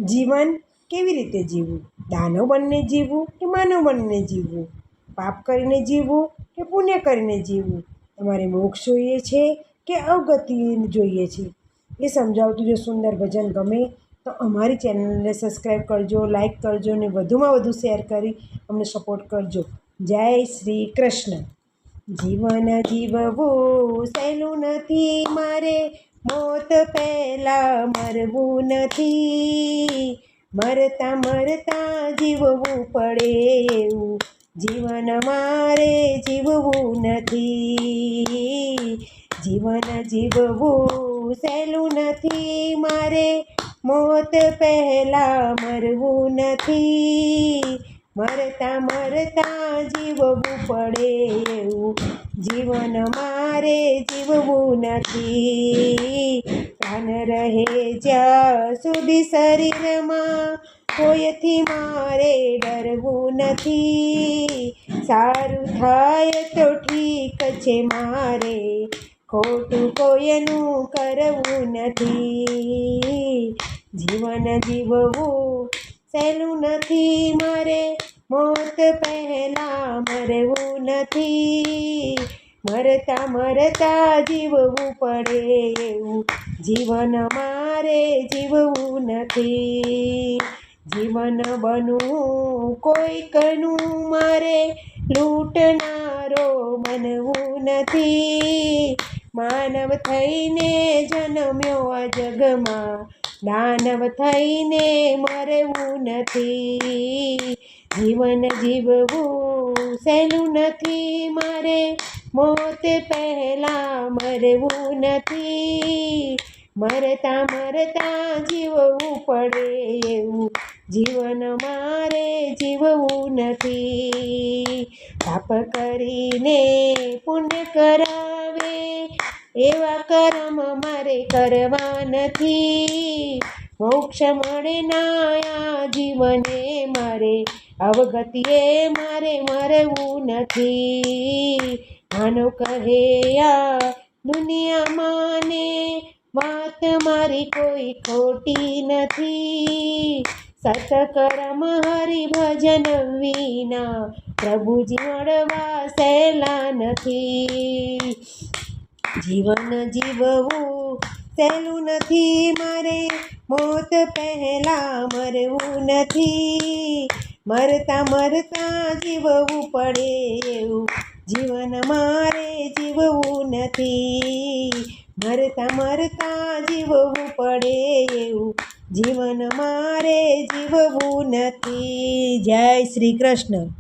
જીવન કેવી રીતે જીવવું? દાનવ બનીને જીવવું કે માનવ બનીને જીવવું? પાપ કરીને જીવવું કે પુણ્ય કરીને જીવવું? તમારે મોક્ષ જોઈએ છે કે અવગતિ જોઈએ છે? એ સમજાવતું જો સુંદર ભજન ગમે તો અમારી ચેનલને સબસ્ક્રાઈબ કરજો, લાઈક કરજો અને વધુમાં વધુ શેર કરી અમને સપોર્ટ કરજો. જય શ્રી કૃષ્ણ. જીવન જીવવું સહેલું નથી મારે, મોત પહેલાં મરવું નથી. મરતા મરતા જીવવું પડે એવું જીવન મારે જીવવું નથી. જીવન જીવવું સહેલું નથી મારે, મોત પહેલાં મરવું નથી. મરતા મરતા જીવવું પડે એવું જીવન મારે જીવવું નથી. પ્રાણ રહે જ્યાં સુધી શરીરમાં, કોઈથી મારે ડરવું નથી. સારું થાય તો ઠીક છે મારે, ખોટું કોઈનું કરવું નથી. જીવન જીવવું સહેલું નથી મારે, મોત પહેલાં મરવું નથી. મરતા મરતા જીવવું પડે એવું જીવન મારે જીવવું નથી. જીવન બનવું કોઈકનું મારે, લૂંટનારો બનવું નથી. માનવ થઈને જન્મ્યો આ જગમાં, દાનવ થઈને મરવું નથી. જીવન જીવવું સહેલું નથી મારે, મોત પહેલાં મરવું નથી. મરતા મરતા જીવવું પડે એવું જીવન મારે જીવવું નથી. પાપ કરીને પુણ્ય કરાવે એવા કર્મ મારે કરવા નથી. મોક્ષ મળે ના આ જીવને મારે, અવગતિએ મારે મરવું નથી. માનો કહે આ દુનિયામાં ને, વાત મારી કોઈ ખોટી નથી. સતકર્મ હરિભજન વિના, પ્રભુજી મળવા સહેલા નથી. જીવન જીવવું સહેલું નથી મારે, મોત પહેલાં મરવું નથી. મરતા મરતા જીવવું પડે એવું જીવન મારે જીવવું નથી. મરતા મરતા જીવવું પડે એવું જીવન મારે જીવવું નથી. જય શ્રી કૃષ્ણ.